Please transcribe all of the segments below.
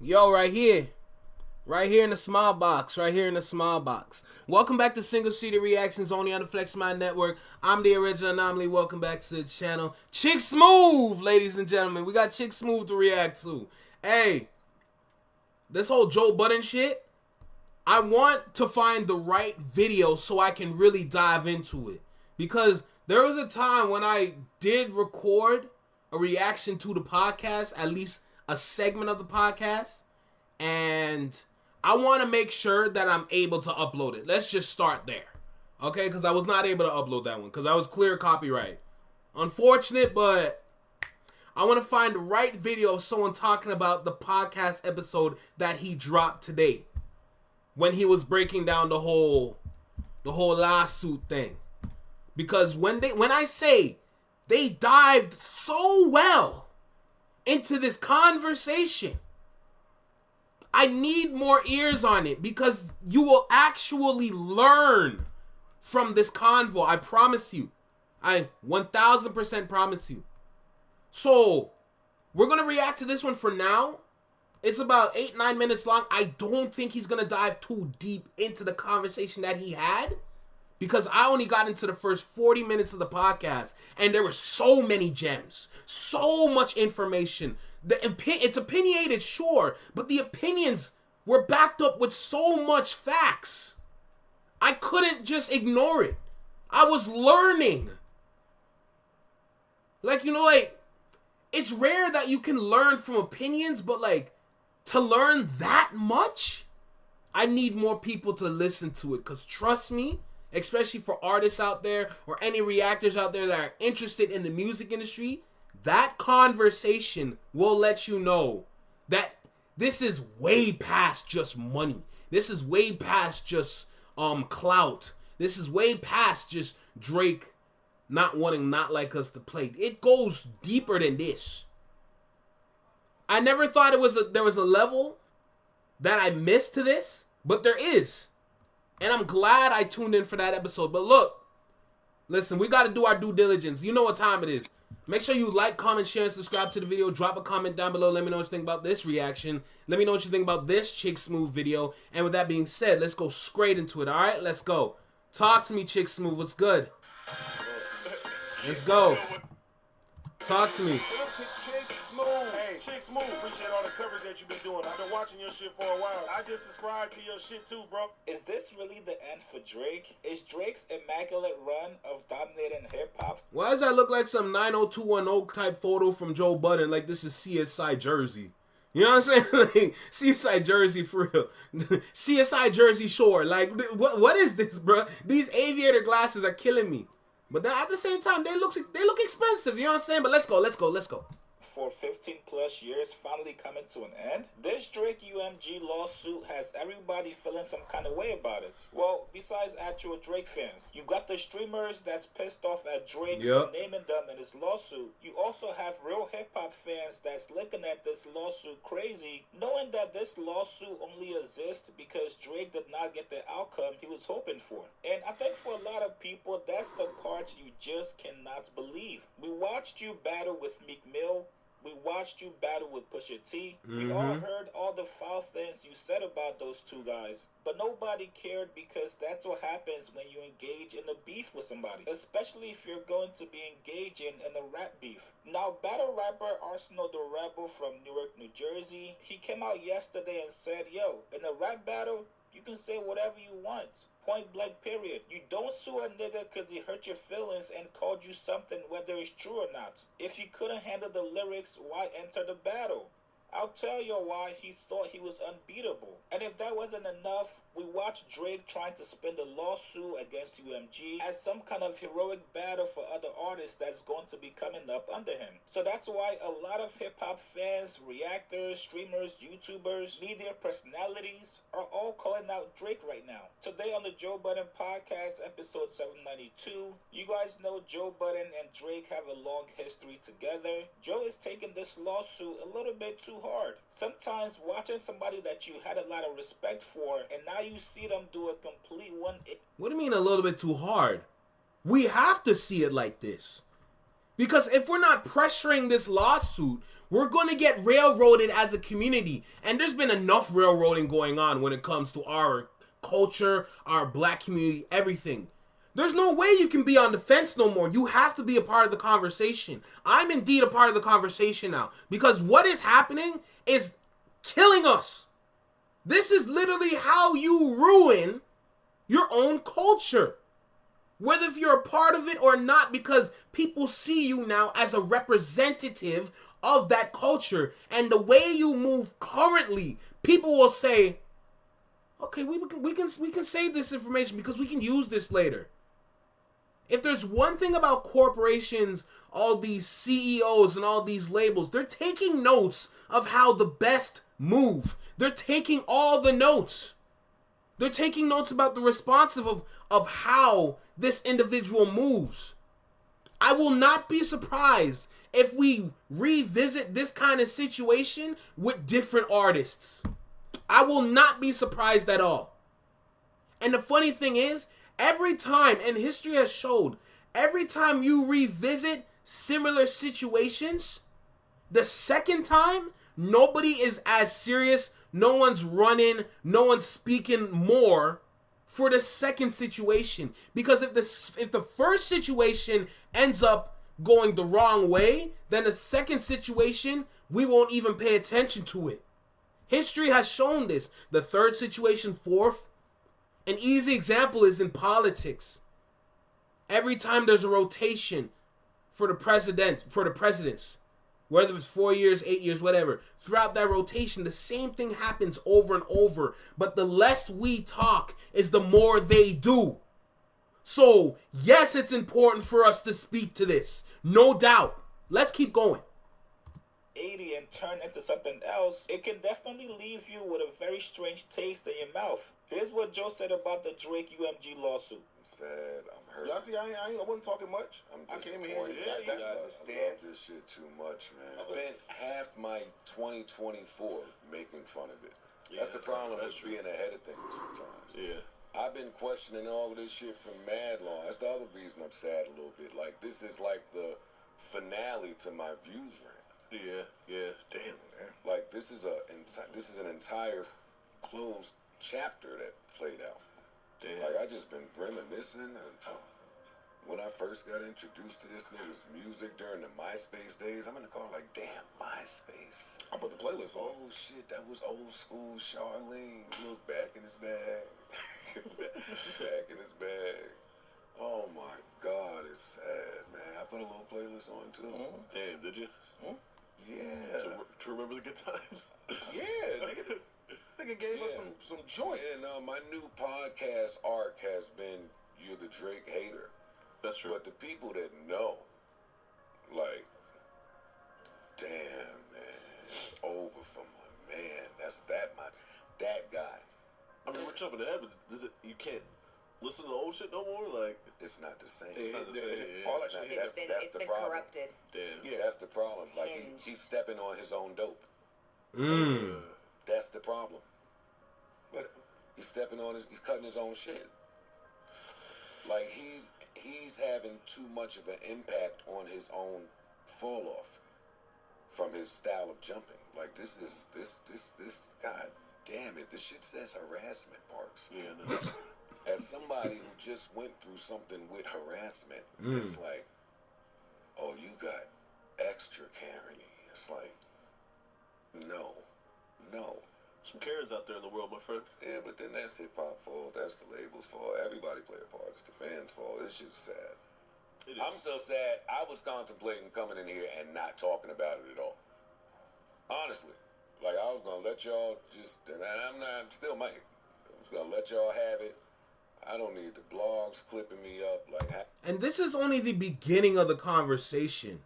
Yo, right here. Right here in the small box. Right here in the small box. Welcome back to Single Seated Reactions only on the Flex Mind Network. I'm the original anomaly. Welcome back to the channel. Chick Smooth, ladies and gentlemen. We got Chick Smooth to react to. Hey, this whole Joe Budden shit, I want to find the right video so I can really dive into it. Because there was a time when I did record a reaction to the podcast, at least a segment of the podcast, and I want to make sure that I'm able to upload it. Let's just start there, okay? Because I was not able to upload that one because I was clear copyright. Unfortunate, but I want to find the right video of someone talking about the podcast episode that he dropped today when he was breaking down the whole lawsuit thing. Because when I say they dived so well into this conversation, I need more ears on it because you will actually learn from this convo. I promise you. I 1000% promise you. So, we're going to react to this one for now. It's about 8-9 minutes long. I don't think he's going to dive too deep into the conversation that he had, because I only got into the first 40 minutes of the podcast, and there were so many gems, so much information. It's opinionated, sure, but the opinions were backed up with so much facts. I couldn't just ignore it. I was learning. It's rare that you can learn from opinions, but to learn that much, I need more people to listen to it, because trust me, especially for artists out there or any reactors out there that are interested in the music industry, that conversation will let you know that this is way past just money. This is way past just clout. This is way past just Drake not wanting Not Like Us to play. It goes deeper than this. I never thought there was a level that I missed to this, but there is. And I'm glad I tuned in for that episode. But look, listen, we got to do our due diligence. You know what time it is. Make sure you like, comment, share, and subscribe to the video. Drop a comment down below. Let me know what you think about this reaction. Let me know what you think about this Chick Smooth video. And with that being said, let's go straight into it, all right? Let's go. Talk to me, Chick Smooth. What's good? Let's go. Talk to me. Chick Smooth, appreciate all the coverage that you've been doing. I've been watching your shit for a while. I just subscribed to your shit too, bro. Is this really the end for Drake? Is Drake's immaculate run of dominating hip-hop? Why does that look like some 90210 type photo from Joe Budden? Like this is CSI Jersey. You know what I'm saying? Like CSI Jersey for real. CSI Jersey Shore. Like what is this, bro? These aviator glasses are killing me. But at the same time, they look expensive. You know what I'm saying? But let's go. For 15 plus years finally coming to an end, this Drake UMG lawsuit has everybody feeling some kind of way about it. Well, besides actual Drake fans, you got the streamers that's pissed off at Drake for naming them in this lawsuit. You also have real hip-hop fans that's looking at this lawsuit crazy, knowing that this lawsuit only exists because Drake did not get the outcome he was hoping for. And I think for a lot of people, that's the part you just cannot believe. We watched you battle with Meek Mill. We watched you battle with Pusha T. We all heard all the foul things you said about those two guys. But nobody cared because that's what happens when you engage in a beef with somebody. Especially if you're going to be engaging in a rap beef. Now, battle rapper Arsenal the Rebel from Newark, New Jersey, he came out yesterday and said, yo, in a rap battle, you can say whatever you want. Point blank period. You don't sue a nigga because he hurt your feelings and called you something whether it's true or not. If you couldn't handle the lyrics, why enter the battle? I'll tell you why he thought he was unbeatable. And if that wasn't enough, we watched Drake trying to spin the lawsuit against UMG as some kind of heroic battle for other artists that's going to be coming up under him. So that's why a lot of hip-hop fans, reactors, streamers, YouTubers, media personalities are all calling out Drake right now. Today on the Joe Budden Podcast, episode 792, you guys know Joe Budden and Drake have a long history together. Joe is taking this lawsuit a little bit too hard. Sometimes watching somebody that you had a lot of respect for and now you see them do a complete 180. What do you mean a little bit too hard? We have to see it like this. Because if we're not pressuring this lawsuit, we're going to get railroaded as a community. And there's been enough railroading going on when it comes to our culture, our black community, everything. There's no way you can be on the fence no more. You have to be a part of the conversation. I'm indeed a part of the conversation now. Because what is happening is killing us. This is literally how you ruin your own culture. Whether if you're a part of it or not, because people see you now as a representative of that culture. And the way you move currently, people will say, okay, we can save this information because we can use this later. If there's one thing about corporations, all these CEOs and all these labels, they're taking notes of how the best move. They're taking all the notes. They're taking notes about the responsive of how this individual moves. I will not be surprised if we revisit this kind of situation with different artists. I will not be surprised at all. And the funny thing is, every time, and history has showed, every time you revisit similar situations, the second time, nobody is as serious, no one's running, no one's speaking more for the second situation. Because if the first situation ends up going the wrong way, then the second situation, we won't even pay attention to it. History has shown this. The third situation, fourth. An easy example is in politics. Every time there's a rotation for the presidents, whether it's 4 years, 8 years, whatever, throughout that rotation, the same thing happens over and over. But the less we talk is the more they do. So, yes, it's important for us to speak to this. No doubt. Let's keep going. 80 and turn into something else, it can definitely leave you with a very strange taste in your mouth. Here's what Joe said about the Drake UMG lawsuit. I'm sad. I'm hurt. Y'all see, I wasn't talking much. I came came in here here and just just sat sat down. back. I love this shit too much, man. Spent half my 2024 making fun of it. That's the problem with being ahead of things sometimes. Yeah. I've been questioning all of this shit for mad long. That's the other reason I'm sad a little bit. Like, this is like the finale to my views rant. Yeah. Damn, man. Like, this is an entire closed chapter that played out. Damn. Like, I just been reminiscing, and when I first got introduced to this nigga's music during the MySpace days, I'm in the car like, damn, MySpace. I put the playlist on. Oh shit, that was old school Charlene. Look back in his bag. Back in his bag. Oh my God, it's sad, man. I put a little playlist on too. Damn, did you? Yeah. To remember the good times? Yeah, nigga. This nigga gave us some joints. Yeah, no, my new podcast arc has been You're the Drake Hater. That's true. But the people that know, like, damn, man, it's over for my man. That's that guy. I mean, we're jumping ahead, but you can't listen to the old shit no more? Like, It's not the same. it's not the same. All Yeah. that shit, It's that's the been problem. corrupted. Damn. Yeah, that's the problem. Like, Hinge. he's stepping on his own dope. Mm. That's the problem. But he's cutting his own shit. Like, he's having too much of an impact on his own fall off from his style of jumping. Like, this God damn it, this shit says harassment marks. Yeah, no. As somebody who just went through something with harassment, it's like, oh, you got extra Karen-y. It's like, no. Some Karens out there in the world, my friend. Yeah, but then that's hip-hop fault. That's the label's fault. Everybody play a part. It's the fans' fault. This shit's sad. It is. I'm so sad. I was contemplating coming in here and not talking about it at all. Honestly. Like, I was going to let y'all just, and I'm still might. I was going to let y'all have it. I don't need the blogs clipping me up. Like, And this is only the beginning of the conversation.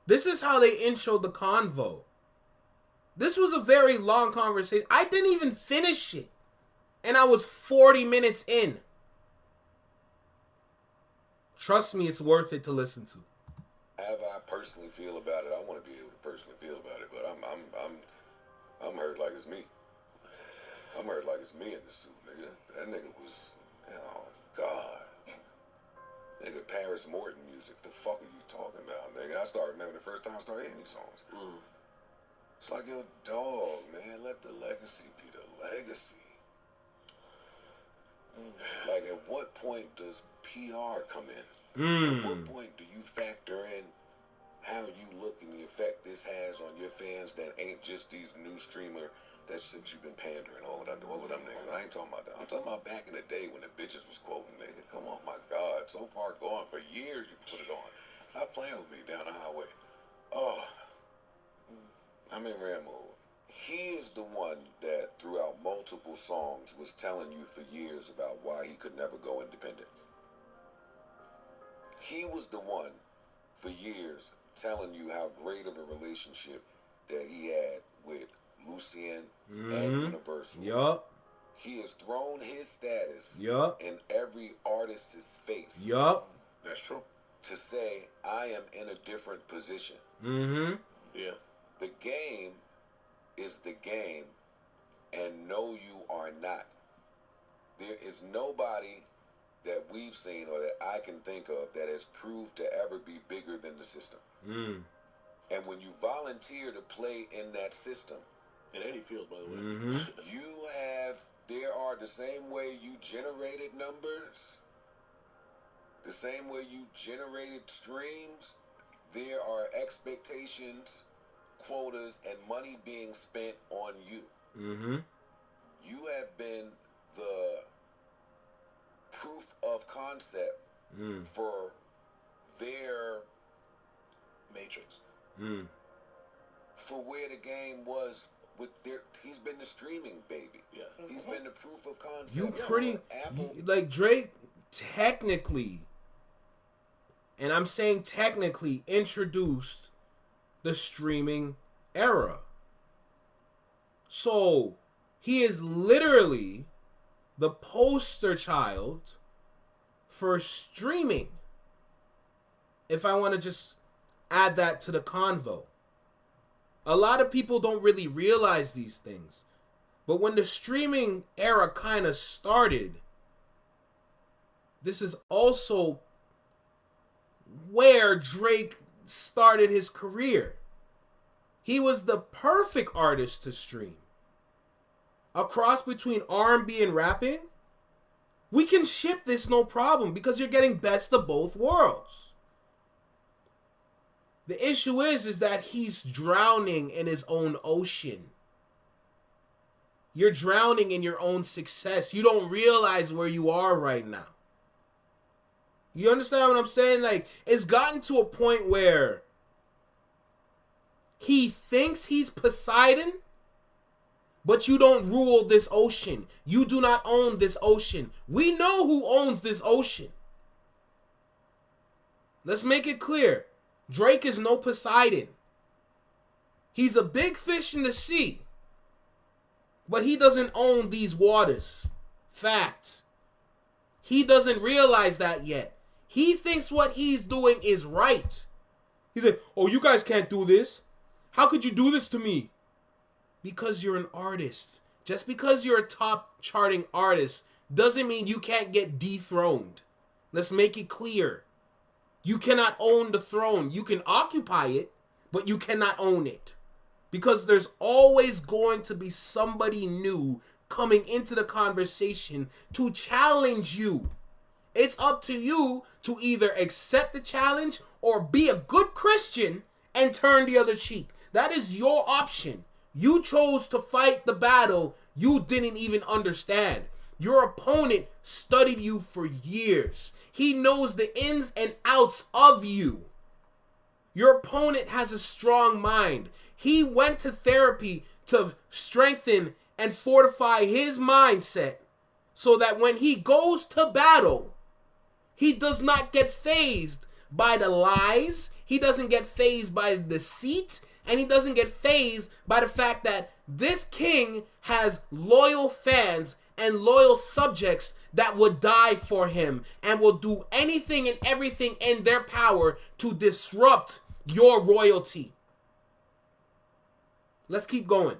This is how they introed the convo. This was a very long conversation. I didn't even finish it. And I was 40 minutes in. Trust me, it's worth it to listen to. however I personally feel about it, I want to be able to personally feel about it, but I'm hurt like it's me. I'm hurt like it's me in the suit, nigga. That nigga was, oh God. Nigga, Paris Morton music. The fuck are you talking about, nigga? I started remembering the first time I started hearing these songs. It's like, yo, dog, man, let the legacy be the legacy. Like, at what point does PR come in? At what point do you factor in how you look and the effect this has on your fans that ain't just these new streamer that since you've been pandering, all of them niggas. I ain't talking about that. I'm talking about back in the day when the bitches was quoting, nigga. Come on, my God. So far gone. For years you put it on. Stop playing with me down the highway. Oh, I'm in rare mode. He is the one that throughout multiple songs was telling you for years about why he could never go independent. He was the one for years telling you how great of a relationship that he had with Lucien and Universal. Yup. He has thrown his status in every artist's face. Yup. That's true. To say, I am in a different position. Yeah. The game is the game, and no, you are not. There is nobody that we've seen or that I can think of that has proved to ever be bigger than the system. And when you volunteer to play in that system, in any field, by the way, there are the same way you generated numbers, the same way you generated streams, there are expectations, quotas, and money being spent on you. You have been the proof of concept for their matrix. For where the game was with their, he's been the streaming baby. Yeah. He's been the proof of concept. You pretty, Apple. like Drake technically, and I'm saying technically, introduced the streaming era. So he is literally the poster child for streaming. If I want to just add that to the convo. A lot of people don't really realize these things. But when the streaming era kind of started, this is also where Drake started his career. He was the perfect artist to stream. A cross between R&B and rapping, we can ship this no problem because you're getting best of both worlds. The issue is that he's drowning in his own ocean. You're drowning in your own success. You don't realize where you are right now. You understand what I'm saying? Like, it's gotten to a point where he thinks he's Poseidon, but you don't rule this ocean. You do not own this ocean. We know who owns this ocean. Let's make it clear. Drake is no Poseidon. He's a big fish in the sea, but he doesn't own these waters. Facts. He doesn't realize that yet. He thinks what he's doing is right. He's like, oh, you guys can't do this. How could you do this to me? Because you're an artist. Just because you're a top charting artist doesn't mean you can't get dethroned. Let's make it clear. You cannot own the throne. You can occupy it, but you cannot own it. Because there's always going to be somebody new coming into the conversation to challenge you. It's up to you to either accept the challenge or be a good Christian and turn the other cheek. That is your option. You chose to fight the battle you didn't even understand. Your opponent studied you for years. He knows the ins and outs of you. Your opponent has a strong mind. He went to therapy to strengthen and fortify his mindset so that when he goes to battle, he does not get fazed by the lies. He doesn't get fazed by the deceit. And he doesn't get fazed by the fact that this king has loyal fans and loyal subjects that would die for him and will do anything and everything in their power to disrupt your royalty. Let's keep going.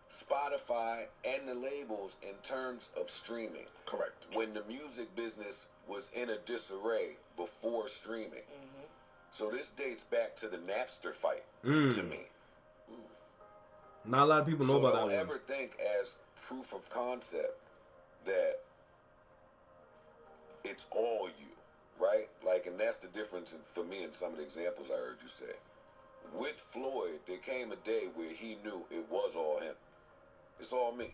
Spotify and the labels in terms of streaming. Correct. When the music business was in a disarray before streaming. So this dates back to the Napster fight to me. Not a lot of people know So about don't that one. ever think as proof of concept that it's all you, right? Like, and that's the difference for me in some of the examples I heard you say. With Floyd, there came a day where he knew it was all him. It's all me.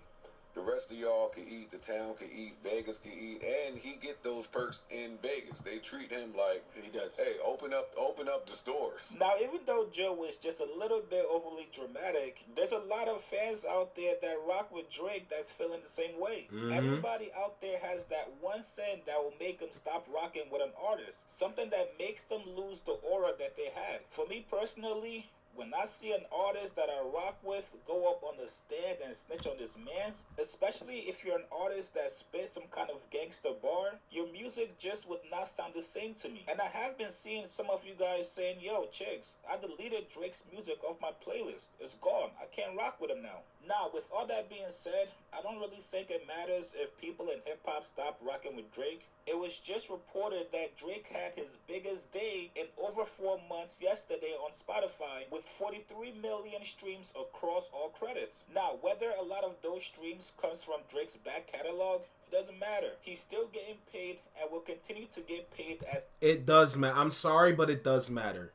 The rest of y'all can eat, the town can eat, Vegas can eat, and he get those perks in Vegas. They treat him like, He does. hey, open up the stores. Now, even though Joe was just a little bit overly dramatic, there's a lot of fans out there that rock with Drake that's feeling the same way. Everybody out there has that one thing that will make them stop rocking with an artist. Something that makes them lose the aura that they had. For me personally, when I see an artist that I rock with go up on the stand and snitch on this man's, especially if you're an artist that spits some kind of gangster bar, your music just would not sound the same to me. And I have been seeing some of you guys saying, yo, chicks, I deleted Drake's music off my playlist. It's gone. I can't rock with him now. Now, with all that being said, I don't really think it matters if people in hip-hop stop rocking with Drake. It was just reported that Drake had his biggest day in over 4 months yesterday on Spotify with 43 million streams across all credits. Now, whether a lot of those streams comes from Drake's back catalog, it doesn't matter. He's still getting paid and will continue to get paid as... It does matter. I'm sorry, but it does matter.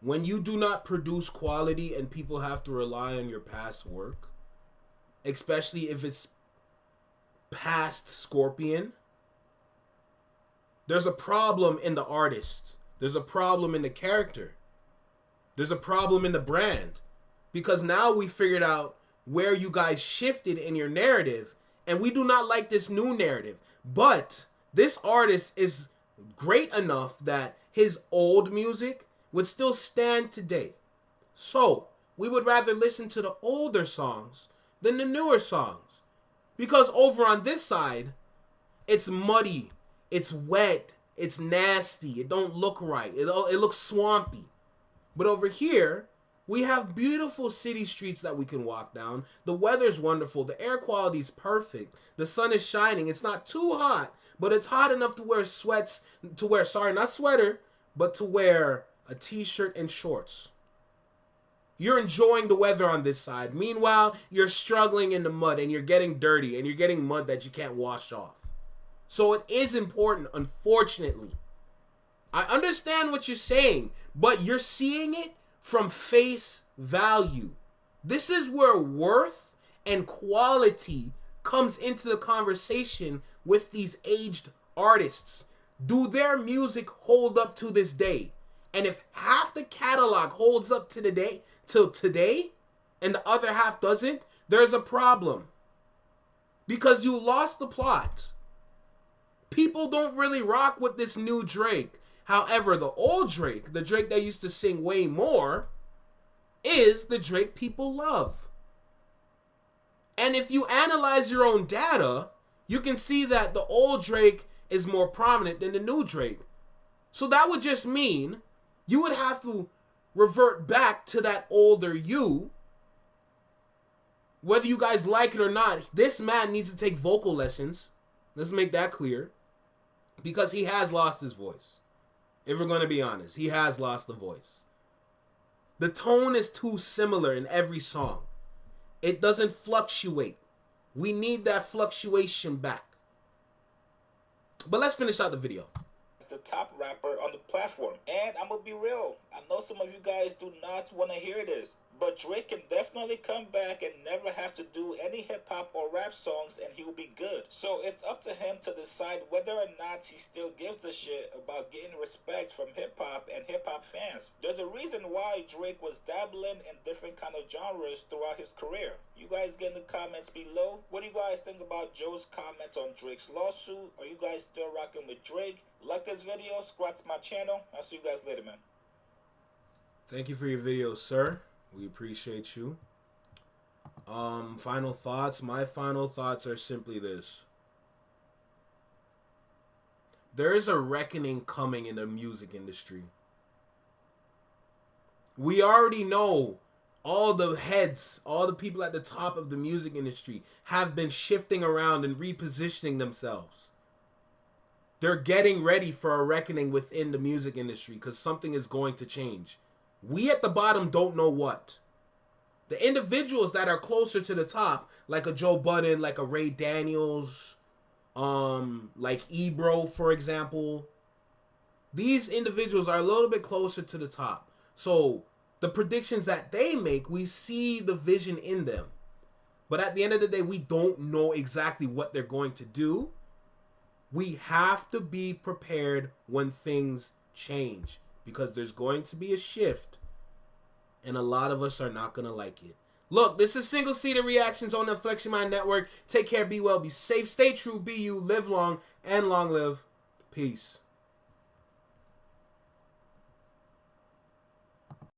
When you do not produce quality and people have to rely on your past work, especially if it's past Scorpion, there's a problem in the artist. There's a problem in the character. There's a problem in the brand. Because now we figured out where you guys shifted in your narrative, and we do not like this new narrative. But this artist is great enough that his old music would still stand today. So, we would rather listen to the older songs than the newer songs. Because over on this side, it's muddy, it's wet, it's nasty, it don't look right, it looks swampy. But over here, we have beautiful city streets that we can walk down. The weather's wonderful, the air quality's perfect, the sun is shining, it's not too hot, but it's hot enough to wear not sweater, but to wear a t-shirt and shorts. You're enjoying the weather on this side. Meanwhile, you're struggling in the mud and you're getting dirty and you're getting mud that you can't wash off. So it is important, unfortunately. I understand what you're saying, but you're seeing it from face value. This is where worth and quality comes into the conversation with these aged artists. Do their music hold up to this day? And if half the catalog holds up to till today, and the other half doesn't, there's a problem. Because you lost the plot. People don't really rock with this new Drake. However, the old Drake, the Drake that used to sing way more, is the Drake people love. And if you analyze your own data, you can see that the old Drake is more prominent than the new Drake. So that would just mean you would have to revert back to that older you. Whether you guys like it or not, this man needs to take vocal lessons. Let's make that clear. Because he has lost his voice. If we're going to be honest, he has lost the voice. The tone is too similar in every song. It doesn't fluctuate. We need that fluctuation back. But let's finish out the video. The top rapper on the platform. And I'm gonna be real, I know some of you guys do not want to hear this, but Drake can definitely come back and never have to do any hip-hop or rap songs and he'll be good. So it's up to him to decide whether or not he still gives a shit about getting respect from hip-hop and hip-hop fans. There's a reason why Drake was dabbling in different kind of genres throughout his career. You guys get in the comments below. What do you guys think about Joe's comments on Drake's lawsuit? Are you guys still rocking with Drake? Like this video, subscribe to my channel. I'll see you guys later, man. Thank you for your video, sir. We appreciate you. Final thoughts. My final thoughts are simply this. There is a reckoning coming in the music industry. We already know all the heads, all the people at the top of the music industry have been shifting around and repositioning themselves. they're getting ready for a reckoning within the music industry because something is going to change. We at the bottom don't know what. The individuals that are closer to the top, like a Joe Budden, like a Ray Daniels, like Ebro, for example, these individuals are a little bit closer to the top. So the predictions that they make, we see the vision in them. But at the end of the day, we don't know exactly what they're going to do. We have to be prepared when things change because there's going to be a shift and a lot of us are not going to like it. Look, this is Single Seater Reactions on the Inflection Mind Network. Take care, be well, be safe, stay true, be you, live long, and long live. Peace.